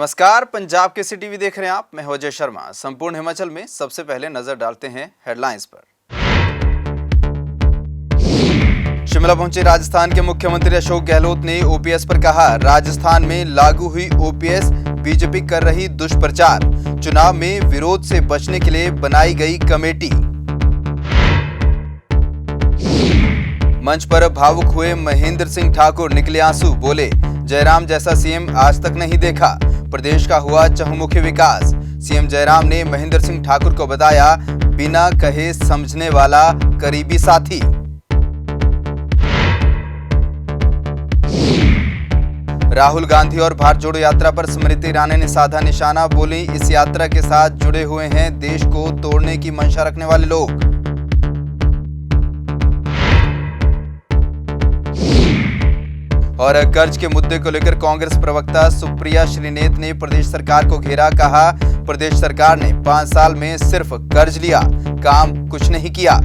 नमस्कार, पंजाब केसरी टीवी देख रहे हैं आप। मैं अजय शर्मा। संपूर्ण हिमाचल में सबसे पहले नजर डालते हैं हेडलाइंस पर। शिमला पहुंचे राजस्थान के मुख्यमंत्री अशोक गहलोत ने ओपीएस पर कहा, राजस्थान में लागू हुई ओपीएस, बीजेपी कर रही दुष्प्रचार, चुनाव में विरोध से बचने के लिए बनाई गई कमेटी। मंच पर भावुक हुए महेंद्र सिंह ठाकुर, निकले आंसू, बोले जयराम जैसा सीएम आज तक नहीं देखा, प्रदेश का हुआ चहुमुखी विकास। सीएम जयराम ने महेंद्र सिंह ठाकुर को बताया बिना कहे समझने वाला करीबी साथी। राहुल गांधी और भारत जोड़ो यात्रा पर स्मृति ईरानी ने साधा निशाना, बोली इस यात्रा के साथ जुड़े हुए हैं देश को तोड़ने की मंशा रखने वाले लोग। और कर्ज के मुद्दे को लेकर कांग्रेस प्रवक्ता सुप्रिया श्रीनेत ने प्रदेश सरकार को घेरा, कहा प्रदेश सरकार ने 5 साल में सिर्फ कर्ज लिया, काम कुछ नहीं किया।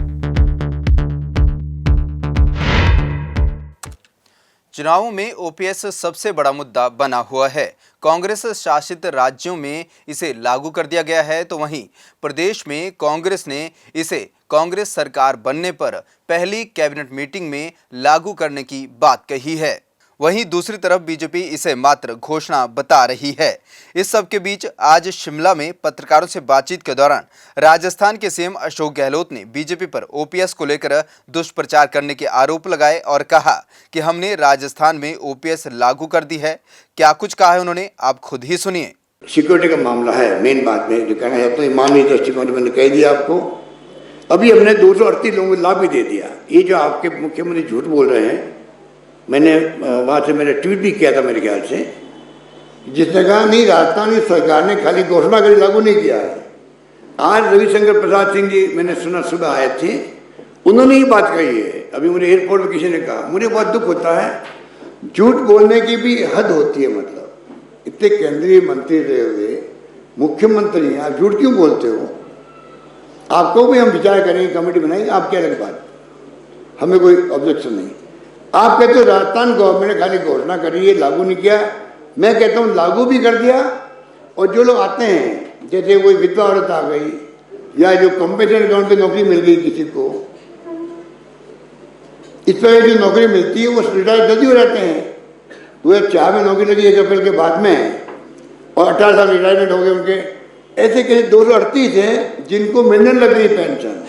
चुनावों में ओपीएस सबसे बड़ा मुद्दा बना हुआ है। कांग्रेस शासित राज्यों में इसे लागू कर दिया गया है, तो वहीं प्रदेश में कांग्रेस ने इसे कांग्रेस सरकार बनने पर पहली कैबिनेट मीटिंग में लागू करने की बात कही है। वहीं दूसरी तरफ बीजेपी इसे मात्र घोषणा बता रही है। इस सब के बीच आज शिमला में पत्रकारों से बातचीत के दौरान राजस्थान के सीएम अशोक गहलोत ने बीजेपी पर ओपीएस को लेकर दुष्प्रचार करने के आरोप लगाए और कहा कि हमने राजस्थान में ओपीएस लागू कर दी है। क्या कुछ कहा है उन्होंने, आप खुद ही सुनिए। सिक्योरिटी का मामला है मेन बात में जो कहना है, तो मानवीय दृष्टिकोण से मैंने कह दिया आपको। अभी हमने 238 लोगों को लाभ भी दे दिया। ये जो आपके मुख्यमंत्री झूठ बोल रहे हैं, मैंने वहाँ से मैंने ट्वीट भी किया था मेरे ख्याल से, जिसने कहा नहीं राजस्थान की सरकार ने खाली घोषणा करी, लागू नहीं किया है। आज रविशंकर प्रसाद सिंह जी मैंने सुना सुबह आए थे, उन्होंने ही बात कही है। अभी मुझे एयरपोर्ट पर किसी ने कहा, मुझे बहुत दुख होता है, झूठ बोलने की भी हद होती है। मतलब इतने केंद्रीय मंत्री रहे हुए मुख्यमंत्री हैं, आप झूठ क्यों बोलते हो? आपको भी हम विचार करेंगे, कमेटी बनाएंगे, आपकी अलग बात, हमें कोई ऑब्जेक्शन नहीं। आप कहते हो राजस्थान गवर्नमेंट ने खाली घोषणा करी है, लागू नहीं किया। मैं कहता हूँ लागू भी कर दिया, और जो लोग आते हैं, जैसे कोई विधवा औरत आ गई या जो कंपटीशन अकाउंट पे नौकरी मिल गई किसी को, इस तरह की नौकरी मिलती है, वो रिटायर जल्दी हो जाते हैं। 2004 में नौकरी लगी 1 अप्रैल के बाद में, और 18 साल रिटायरमेंट हो गए उनके। ऐसे कैसे 238 हैं जिनको मिलने लग गई पेंशन,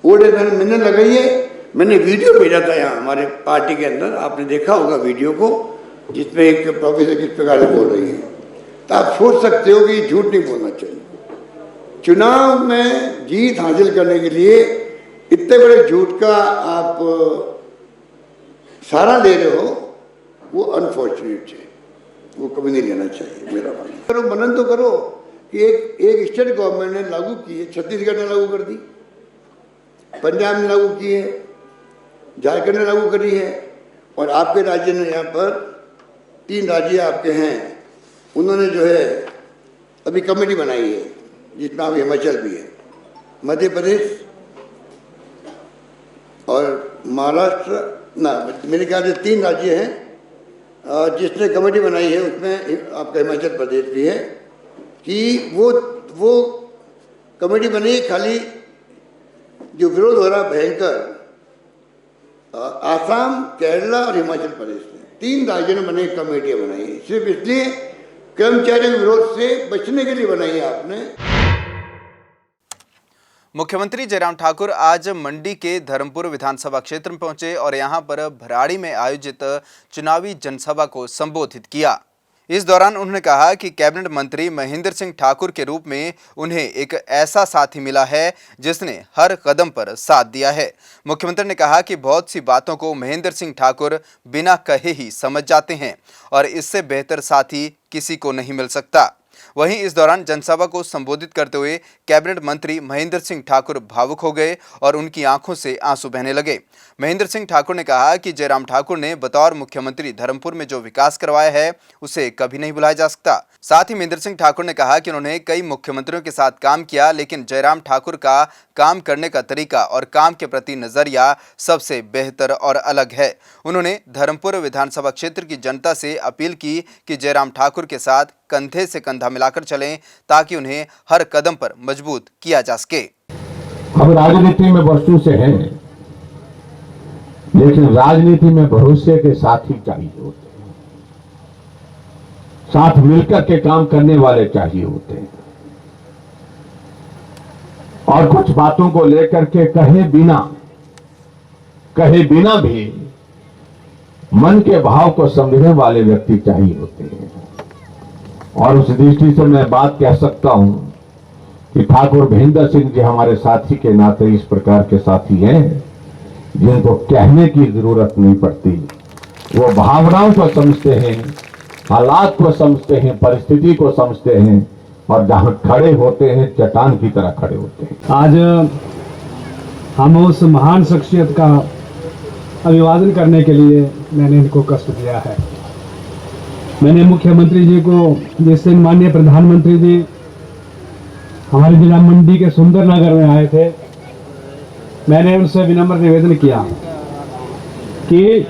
ओल्ड एज पेंशन मिलने लग गई है। मैंने वीडियो भेजा था यहाँ हमारे पार्टी के अंदर, आपने देखा होगा वीडियो को, जिसमें एक प्रोफेसर किस प्रकार से बोल रही है। तो आप सोच सकते हो कि झूठ नहीं बोलना चाहिए। चुनाव में जीत हासिल करने के लिए इतने बड़े झूठ का आप सहारा ले रहे हो, वो अनफॉर्चुनेट है, वो कभी नहीं लेना चाहिए। मेरा मानना करो, मनन तो करो कि एक स्टेट गवर्नमेंट ने लागू की है, छत्तीसगढ़ ने लागू कर दी, पंजाब ने लागू की है, झारखंड ने लागू करी है, और आपके राज्य ने यहाँ पर 3 राज्य आपके हैं, उन्होंने जो है अभी कमेटी बनाई है, जिसमें आप हिमाचल भी है, मध्य प्रदेश और महाराष्ट्र ना, मेरे ख्याल से 3 राज्य हैं जिसने कमेटी बनाई है। उसमें आपका हिमाचल प्रदेश भी है कि वो कमेटी बनी। खाली जो विरोध हो रहा भयंकर, आसाम, केरला और हिमाचल प्रदेश ने 3 राज्यों ने बने कमेटियां बनाई, सिर्फ इसलिए कर्मचारियों के विरोध से बचने के लिए बनाई है आपने। मुख्यमंत्री जयराम ठाकुर आज मंडी के धर्मपुर विधानसभा क्षेत्र में पहुंचे और यहां पर भराड़ी में आयोजित चुनावी जनसभा को संबोधित किया। इस दौरान उन्होंने कहा कि कैबिनेट मंत्री महेंद्र सिंह ठाकुर के रूप में उन्हें एक ऐसा साथी मिला है जिसने हर कदम पर साथ दिया है। मुख्यमंत्री ने कहा कि बहुत सी बातों को महेंद्र सिंह ठाकुर बिना कहे ही समझ जाते हैं और इससे बेहतर साथी किसी को नहीं मिल सकता। वहीं इस दौरान जनसभा को संबोधित करते हुए कैबिनेट मंत्री महेंद्र सिंह ठाकुर भावुक हो गए और उनकी आंखों से आंसू बहने लगे। महेंद्र सिंह ठाकुर ने कहा कि जयराम ठाकुर ने बतौर मुख्यमंत्री धर्मपुर में जो विकास करवाया है उसे कभी नहीं भुलाया जा सकता। साथ ही महेंद्र सिंह ठाकुर ने कहा कि उन्होंने कई मुख्यमंत्रियों के साथ काम किया, लेकिन जयराम ठाकुर का काम करने का तरीका और काम के प्रति नजरिया सबसे बेहतर और अलग है। उन्होंने धर्मपुर विधानसभा क्षेत्र की जनता से अपील की कि जयराम ठाकुर के साथ कंधे से कंधा मिलाकर चलें ताकि उन्हें हर कदम पर मजबूत किया जा सके। हम राजनीति में वर्षों से हैं, लेकिन राजनीति में भरोसे के साथी चाहिए होते हैं, साथ मिलकर के काम करने वाले चाहिए होते हैं, और कुछ बातों को लेकर के कहे बिना भी मन के भाव को समझने वाले व्यक्ति चाहिए होते हैं। और उस दृष्टि से मैं बात कह सकता हूं कि ठाकुर महेंद्र सिंह जी हमारे साथी के नाते इस प्रकार के साथी हैं जिनको कहने की जरूरत नहीं पड़ती। वो भावनाओं को समझते हैं, हालात को समझते हैं, परिस्थिति को समझते हैं, और जहां खड़े होते हैं चट्टान की तरह खड़े होते हैं। आज हम उस महान शख्सियत का अभिवादन करने के लिए मैंने इनको कष्ट दिया है। मैंने मुख्यमंत्री जी को, जिससे माननीय प्रधानमंत्री जी हमारे जिला मंडी के सुंदर नगर में आए थे, मैंने उनसे विनम्र निवेदन किया कि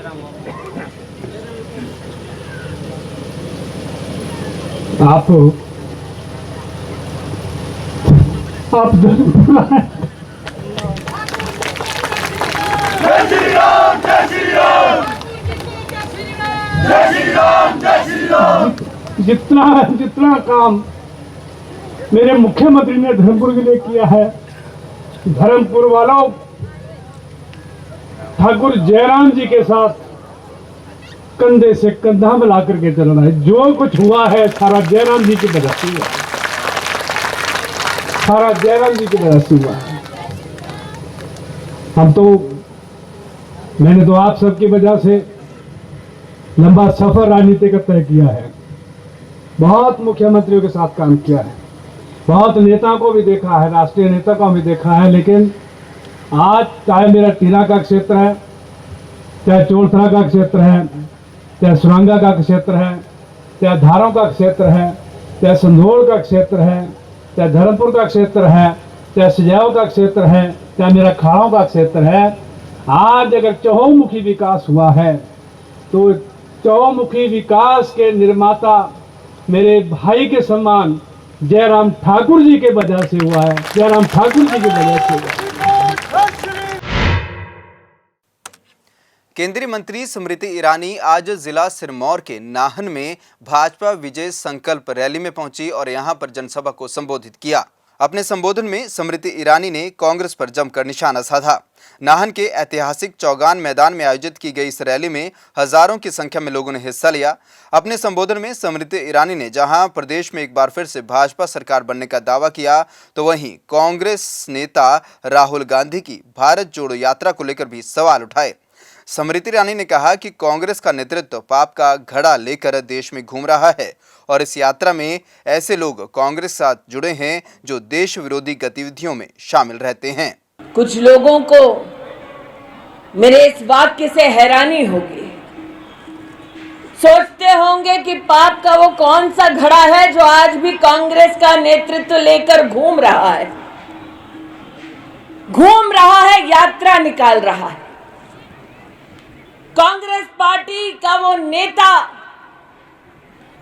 आप जितना काम मेरे मुख्यमंत्री ने धर्मपुर के लिए किया है, धर्मपुर वालों ठाकुर जयराम जी के साथ कंधे से कंधा मिला करके चलना है। जो कुछ हुआ है सारा जयराम जी की वजह से हुआ, सारा जयराम जी की वजह से हुआ। मैंने तो आप सबकी वजह से लंबा सफर राजनीति का तय किया है, बहुत मुख्यमंत्रियों के साथ काम किया है, बहुत नेताओं को भी देखा है, राष्ट्रीय नेता को भी देखा है, लेकिन आज चाहे मेरा टीला का क्षेत्र है, चाहे चोलथरा का क्षेत्र है, चाहे सुरंगा का क्षेत्र है, चाहे धारों का क्षेत्र है, चाहे संधोल का क्षेत्र है, चाहे धर्मपुर का क्षेत्र है, चाहे सिजाओ का क्षेत्र है, चाहे मेरा खाड़ों का क्षेत्र है, आज अगर चहुमुखी विकास हुआ है तो चहुमुखी विकास के निर्माता मेरे भाई के सम्मान जयराम ठाकुर जी के वजह से हुआ है, जयराम ठाकुर जी की वजह से हुआ है। केंद्रीय मंत्री स्मृति ईरानी आज जिला सिरमौर के नाहन में भाजपा विजय संकल्प रैली में पहुंची और यहां पर जनसभा को संबोधित किया। अपने संबोधन में स्मृति ईरानी ने कांग्रेस पर जमकर निशाना साधा। नाहन के ऐतिहासिक चौगान मैदान में आयोजित की गई इस रैली में हजारों की संख्या में लोगों ने हिस्सा लिया। अपने संबोधन में स्मृति ईरानी ने जहां प्रदेश में एक बार फिर से भाजपा सरकार बनने का दावा किया, तो वहीं कांग्रेस नेता राहुल गांधी की भारत जोड़ो यात्रा को लेकर भी सवाल उठाए। स्मृति ईरानी ने कहा कि कांग्रेस का नेतृत्व पाप का घड़ा लेकर देश में घूम रहा है और इस यात्रा में ऐसे लोग कांग्रेस के साथ जुड़े हैं जो देश विरोधी गतिविधियों में शामिल रहते हैं। कुछ लोगों को मेरे इस वाक्य से हैरानी होगी, सोचते होंगे कि पाप का वो कौन सा घड़ा है जो आज भी कांग्रेस का नेतृत्व लेकर घूम रहा है, यात्रा निकाल रहा है। कांग्रेस पार्टी का वो नेता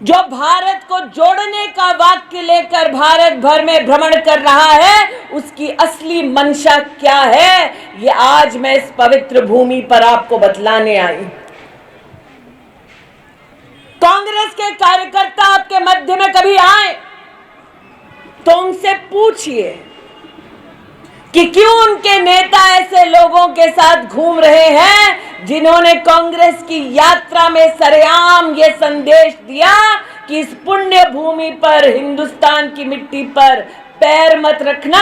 जो भारत को जोड़ने का वाक्य लेकर भारत भर में भ्रमण कर रहा है, उसकी असली मंशा क्या है, ये आज मैं इस पवित्र भूमि पर आपको बतलाने आई। कांग्रेस के कार्यकर्ता आपके मध्य में कभी आए तो उनसे पूछिए कि क्यों उनके नेता ऐसे लोगों के साथ घूम रहे हैं जिन्होंने कांग्रेस की यात्रा में सरेआम ये संदेश दिया कि इस पुण्य भूमि पर, हिंदुस्तान की मिट्टी पर पैर मत रखना,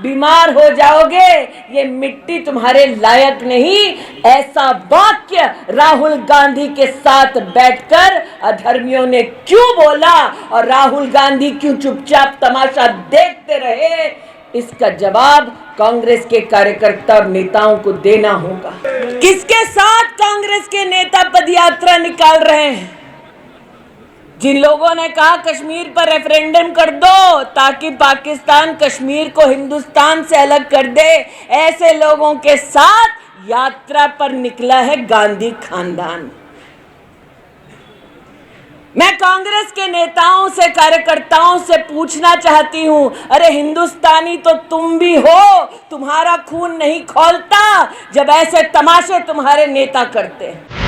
बीमार हो जाओगे, ये मिट्टी तुम्हारे लायक नहीं। ऐसा वाक्य राहुल गांधी के साथ बैठकर अधर्मियों ने क्यों बोला और राहुल गांधी क्यों चुपचाप तमाशा देखते रहे, इसका जवाब कांग्रेस के कार्यकर्ता नेताओं को देना होगा। किसके साथ कांग्रेस के नेता पदयात्रा निकाल रहे हैं? जिन लोगों ने कहा कश्मीर पर रेफरेंडम कर दो ताकि पाकिस्तान कश्मीर को हिंदुस्तान से अलग कर दे, ऐसे लोगों के साथ यात्रा पर निकला है गांधी खानदान। मैं कांग्रेस के नेताओं से, कार्यकर्ताओं से पूछना चाहती हूं, अरे हिंदुस्तानी तो तुम भी हो, तुम्हारा खून नहीं खौलता जब ऐसे तमाशे तुम्हारे नेता करते हैं।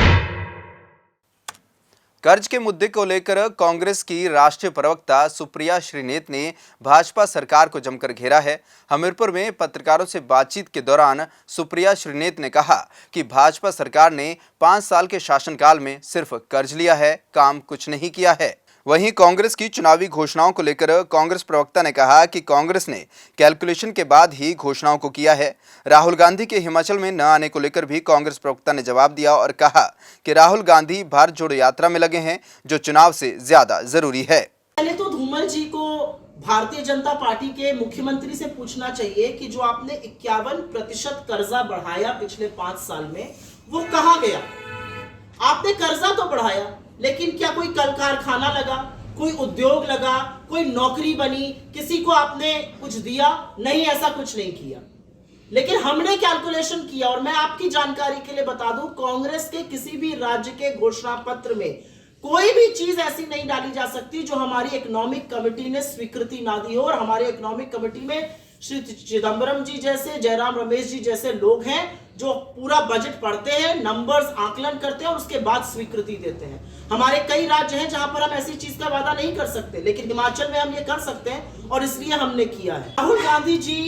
कर्ज के मुद्दे को लेकर कांग्रेस की राष्ट्रीय प्रवक्ता सुप्रिया श्रीनेत ने भाजपा सरकार को जमकर घेरा है। हमीरपुर में पत्रकारों से बातचीत के दौरान सुप्रिया श्रीनेत ने कहा कि भाजपा सरकार ने 5 साल के शासनकाल में सिर्फ कर्ज लिया है, काम कुछ नहीं किया है। वहीं कांग्रेस की चुनावी घोषणाओं को लेकर कांग्रेस प्रवक्ता ने कहा कि कांग्रेस ने कैलकुलेशन के बाद ही घोषणाओं को किया है। राहुल गांधी के हिमाचल में न आने को लेकर भी कांग्रेस प्रवक्ता ने जवाब दिया और कहा कि राहुल गांधी भारत जोड़ो यात्रा में लगे हैं, जो चुनाव से ज्यादा जरूरी है। पहले तो धूमल जी को भारतीय जनता पार्टी के मुख्यमंत्री से पूछना चाहिए कि जो आपने 51% कर्जा बढ़ाया पिछले 5 साल में, वो कहां गया? आपने कर्जा तो बढ़ाया, लेकिन क्या कोई कल कारखाना लगा, कोई उद्योग लगा, कोई नौकरी बनी, किसी को आपने कुछ दिया? नहीं, ऐसा कुछ नहीं किया। लेकिन हमने कैलकुलेशन किया, और मैं आपकी जानकारी के लिए बता दूं, कांग्रेस के किसी भी राज्य के घोषणा पत्र में कोई भी चीज ऐसी नहीं डाली जा सकती जो हमारी इकोनॉमिक कमेटी ने स्वीकृति ना दी हो। और हमारे इकोनॉमिक कमेटी में श्री चिदम्बरम जी जैसे, जयराम रमेश जी जैसे लोग हैं जो पूरा बजट पढ़ते हैं, नंबर्स आकलन करते हैं और उसके बाद स्वीकृति देते हैं। हमारे कई राज्य हैं जहां पर हम ऐसी चीज का वादा नहीं कर सकते, लेकिन हिमाचल में हम ये कर सकते हैं, और इसलिए हमने किया है। राहुल गांधी जी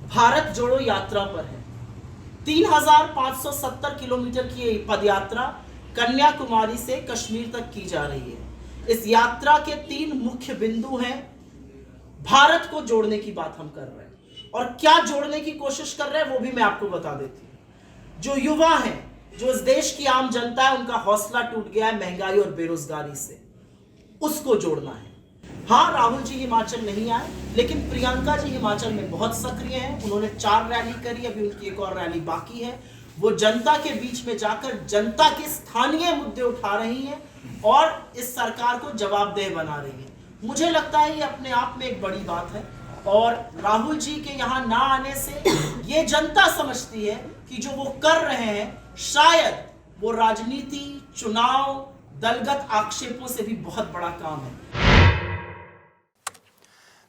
भारत जोड़ो यात्रा पर है। 3570 किलोमीटर की पदयात्रा कन्याकुमारी से कश्मीर तक की जा रही है। इस यात्रा के 3 मुख्य बिंदु हैं। भारत को जोड़ने की बात हम कर रहे हैं, और क्या जोड़ने की कोशिश कर रहे हैं वो भी मैं आपको बता देती हूं। जो युवा हैं, जो इस देश की आम जनता है, उनका हौसला टूट गया है महंगाई और बेरोजगारी से, उसको जोड़ना है। हाँ, राहुल जी हिमाचल नहीं आए, लेकिन प्रियंका जी हिमाचल में बहुत सक्रिय हैं। उन्होंने 4 रैली करी, अभी उनकी एक और रैली बाकी है। वो जनता के बीच में जाकर जनता के स्थानीय मुद्दे उठा रही हैं और इस सरकार को जवाबदेह बना रही है। मुझे लगता है ये अपने आप में एक बड़ी बात है, और राहुल जी के यहाँ ना आने से ये जनता समझती है कि जो वो कर रहे हैं, शायद वो राजनीति, चुनाव, दलगत आक्षेपों से भी बहुत बड़ा काम है।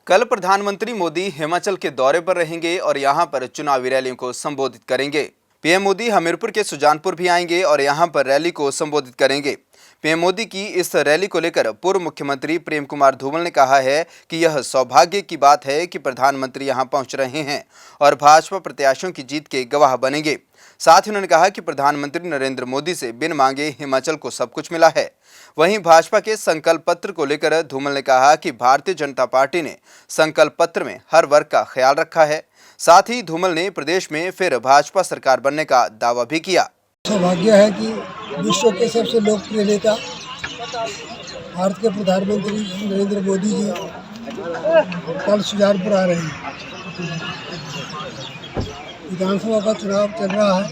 कल प्रधानमंत्री मोदी हिमाचल के दौरे पर रहेंगे और यहां पर चुनावी रैलियों को संबोधित करेंगे। पीएम मोदी हमीरपुर के सुजानपुर भी आएंगे और यहां पर रैली को संबोधित करेंगे। पीएम मोदी की इस रैली को लेकर पूर्व मुख्यमंत्री प्रेम कुमार धूमल ने कहा है कि यह सौभाग्य की बात है कि प्रधानमंत्री यहां पहुंच रहे हैं और भाजपा प्रत्याशियों की जीत के गवाह बनेंगे। साथ ही उन्होंने कहा कि प्रधानमंत्री नरेंद्र मोदी से बिन मांगे हिमाचल को सब कुछ मिला है। वहीं भाजपा के संकल्प पत्र को लेकर धूमल ने कहा कि भारतीय जनता पार्टी ने संकल्प पत्र में हर वर्ग का ख्याल रखा है। साथ ही धूमल ने प्रदेश में फिर भाजपा सरकार बनने का दावा भी किया। सौभाग्य है कि विश्व के सबसे लोकप्रिय नेता भारत के प्रधानमंत्री नरेंद्र मोदी जी कल सुजानपुर आ रहे हैं। विधानसभा का चुनाव चल रहा है।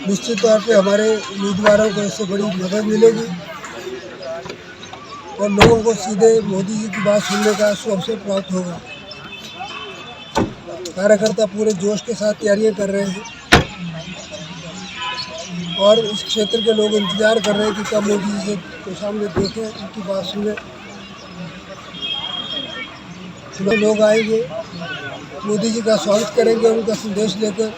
निश्चित तौर पे हमारे उम्मीदवारों को इससे बड़ी मदद मिलेगी और लोगों को सीधे मोदी जी की बात सुनने का अवसर प्राप्त होगा। कार्यकर्ता पूरे जोश के साथ तैयारियां कर रहे हैं और इस क्षेत्र के लोग इंतजार कर रहे हैं कि कब मोदी जी के सामने देखें, उनकी बात सुने। लोग आएंगे, मोदी जी का स्वागत करेंगे, उनका संदेश लेकर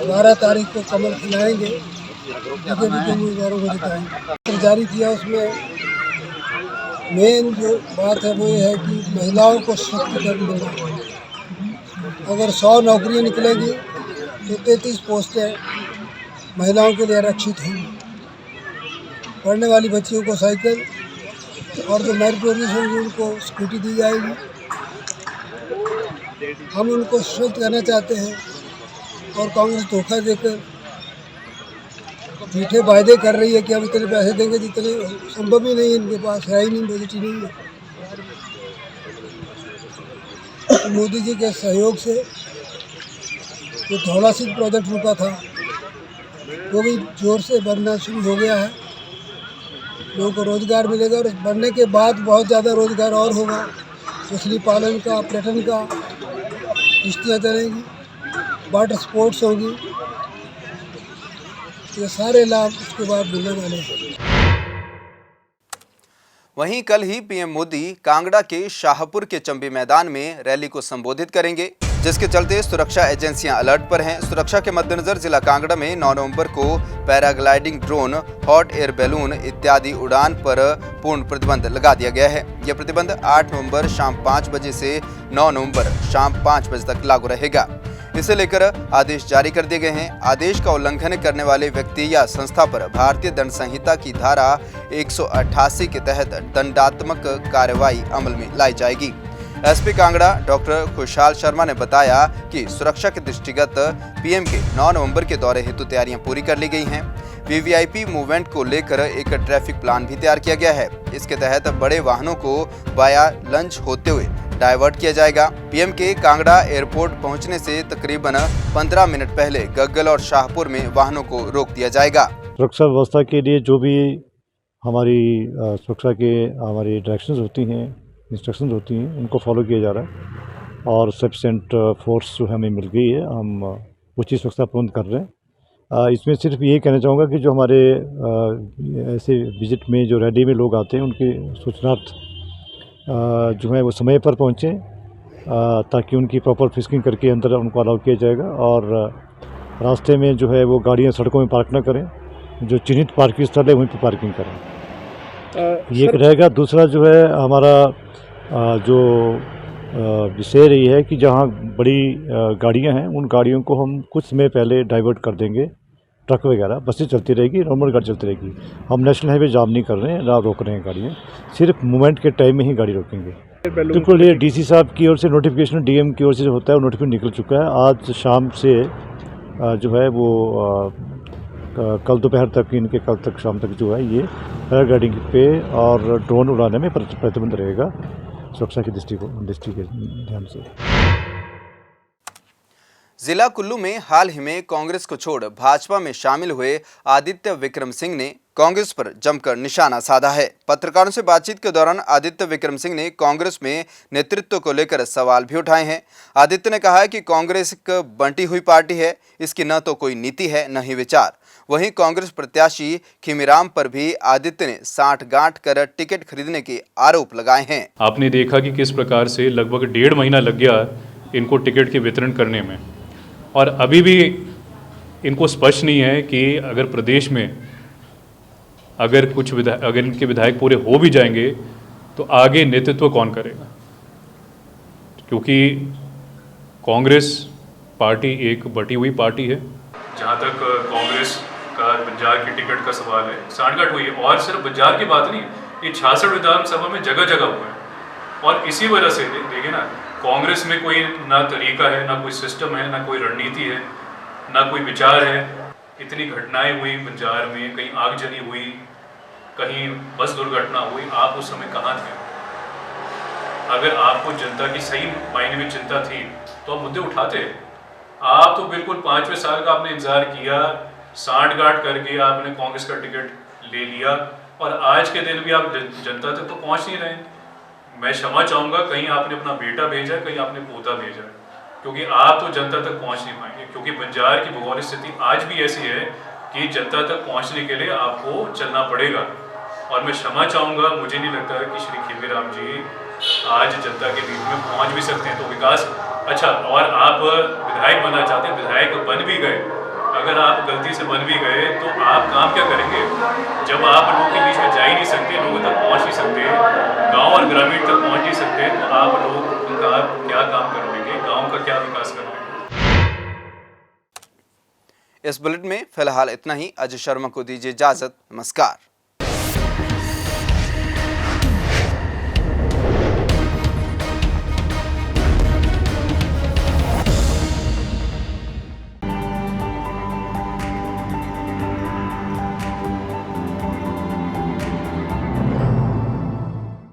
12 तारीख को कमल खिलाएंगे, बीजेपी उम्मीदवारों को जिताएंगे। जारी किया, उसमें मेन जो बात है वो ये है कि महिलाओं को सशक्तिकरण देना। अगर 100 नौकरियां निकलेंगी तो 33 पोस्टें महिलाओं के लिए आरक्षित होंगी। पढ़ने वाली बच्चियों को साइकिल और जो मेरिटोरियस होंगी उनको स्कूटी दी जाएगी। हम उनको सशक्त करना चाहते हैं और कांग्रेस धोखा देकर मीठे वायदे कर रही है कि हम इतने पैसे देंगे जितने संभव ही नहीं, इनके पास है ही नहीं, बजट ही नहीं है। तो मोदी जी के सहयोग से जो धौला सिंह प्रोजेक्ट रुका था वो भी जोर से बनना शुरू हो गया है। लोगों को रोज़गार मिलेगा और बनने के बाद बहुत ज़्यादा रोज़गार और होगा। मछली पालन का, पर्यटन का, किश्तियाँ चलेंगी, वाटर स्पोर्ट्स होगी, ये सारे लाभ उसके बाद मिलने वाले हैं। वहीं कल ही पीएम मोदी कांगड़ा के शाहपुर के चंबी मैदान में रैली को संबोधित करेंगे, जिसके चलते सुरक्षा एजेंसियां अलर्ट पर हैं। सुरक्षा के मद्देनजर जिला कांगड़ा में 9 नवंबर को paragliding, drone, hot air balloon इत्यादि उड़ान पर पूर्ण प्रतिबंध लगा दिया गया है। यह प्रतिबंध 8 नवंबर शाम 5 बजे से 9 नवंबर शाम 5 बजे तक लागू रहेगा। इसे लेकर आदेश जारी कर दिए गए हैं। आदेश का उल्लंघन करने वाले व्यक्ति या संस्था पर भारतीय दंड संहिता की धारा 188 के तहत दंडात्मक कार्रवाई अमल में लाई जाएगी। एसपी कांगड़ा डॉक्टर खुशहाल शर्मा ने बताया कि सुरक्षा के दृष्टिगत पीएम के 9 नवंबर के दौरे हेतु तैयारियां पूरी कर ली गई हैं। वीवीआईपी मूवमेंट को लेकर एक ट्रैफिक प्लान भी तैयार किया गया है। इसके तहत बड़े वाहनों को वाया लंच होते हुए डाइवर्ट किया जाएगा। पीएम के कांगड़ा एयरपोर्ट पहुंचने से तकरीबन 15 मिनट पहले गग्गल और शाहपुर में वाहनों को रोक दिया जाएगा। सुरक्षा व्यवस्था के लिए जो भी हमारी सुरक्षा के हमारी डायरेक्शंस होती हैं, इंस्ट्रक्शंस होती हैं, उनको फॉलो किया जा रहा है और सफिशेंट फोर्स जो हमें मिल गई है, हम उचित सुरक्षा प्रबंध कर रहे हैं। इसमें सिर्फ ये कहना चाहूँगा कि जो हमारे ऐसे विजिट में जो रैली में लोग आते हैं उनकी सूचनार्थ जो है वो समय पर पहुँचें, ताकि उनकी प्रॉपर फिस्किंग करके अंदर उनको अलाउ किया जाएगा। और रास्ते में जो है वो गाड़ियाँ सड़कों में पार्क ना करें, जो चिन्हित पार्किंग स्थल है वहीं पर पार्किंग करें। ये रहेगा। दूसरा जो है हमारा जो विषय रही है कि जहाँ बड़ी गाड़ियाँ हैं उन गाड़ियों को हम कुछ समय पहले डाइवर्ट कर देंगे। ट्रक वगैरह बसें चलती रहेगी, नॉर्मल गाड़ी चलती रहेगी। हम नेशनल हाईवे जाम नहीं कर रहे हैं, ना रोक रहे हैं गाड़ियाँ, सिर्फ मूवमेंट के टाइम में ही गाड़ी रोकेंगे। बिल्कुल, ये डीसी साहब की ओर से नोटिफिकेशन, डीएम की ओर से होता है वो नोटिफिकेशन निकल चुका है। आज शाम से जो है वो कल दोपहर तक, इनके कल तक शाम तक जो है ये पैराग्लाइडिंग पे और ड्रोन उड़ाने में प्रतिबंध रहेगा, सुरक्षा की दृष्टि के ध्यान से। जिला कुल्लू में हाल ही में कांग्रेस को छोड़ भाजपा में शामिल हुए आदित्य विक्रम सिंह ने कांग्रेस पर जमकर निशाना साधा है। पत्रकारों से बातचीत के दौरान आदित्य विक्रम सिंह ने कांग्रेस में नेतृत्व को लेकर सवाल भी उठाए हैं। आदित्य ने कहा है कि कांग्रेस एक बंटी हुई पार्टी है, इसकी न तो कोई नीति है न ही विचार। वहीं कांग्रेस प्रत्याशी खीमीराम पर भी आदित्य ने साठ-गांठ कर टिकट खरीदने के आरोप लगाए हैं। आपने देखा कि किस प्रकार से लगभग 1.5 महीना लग गया इनको टिकट के वितरण करने में, और अभी भी इनको स्पष्ट नहीं है कि अगर प्रदेश में अगर इनके विधायक पूरे हो भी जाएंगे तो आगे नेतृत्व कौन करेगा, क्योंकि कांग्रेस पार्टी एक बटी हुई पार्टी है। जहाँ तक कांग्रेस का बंजार की टिकट का सवाल है, साठगांठ हुई है, और सिर्फ बंजार की बात नहीं, ये 66 विधानसभा में जगह जगह हुआ है। और इसी वजह से देखिए ना, कांग्रेस में कोई ना तरीका है, ना कोई सिस्टम है, ना कोई रणनीति है, ना कोई विचार है। इतनी घटनाएं हुई बंजार में, कहीं आगजनी हुई, कहीं बस दुर्घटना हुई, आप उस समय कहाँ थे? अगर आपको जनता की सही मायने में चिंता थी तो आप मुद्दे उठाते। आप तो बिल्कुल 5वें साल का आपने इंतजार किया, साठगांठ करके आपने कांग्रेस का टिकट ले लिया, और आज के दिन भी आप जनता तक तो पहुँच नहीं रहे। मैं क्षमा चाहूँगा, कहीं आपने अपना बेटा भेजा, कहीं आपने पोता भेजा, क्योंकि आप तो जनता तक पहुँच नहीं पाएंगे, क्योंकि बंजार की भौगोलिक स्थिति आज भी ऐसी है कि जनता तक पहुँचने के लिए आपको चलना पड़ेगा। और मैं क्षमा चाहूँगा, मुझे नहीं लगता है कि श्री खीमीराम जी आज जनता के बीच में पहुँच भी सकते हैं। तो विकास अच्छा, और आप विधायक बनना चाहते हैं, विधायक बन भी गए, अगर आप गलती से बन भी गए तो आप काम क्या करेंगे जब आप लोगों के बीच में जा ही नहीं सकते, लोगों तक पहुंच नहीं सकते, गांव और ग्रामीण तक पहुंच नहीं सकते, तो आप लोग उनका क्या काम कर लेंगे, गांव का क्या विकास कर लेंगे। इस बुलेटिन में फिलहाल इतना ही। अजय शर्मा को दीजिए इजाजत। नमस्कार।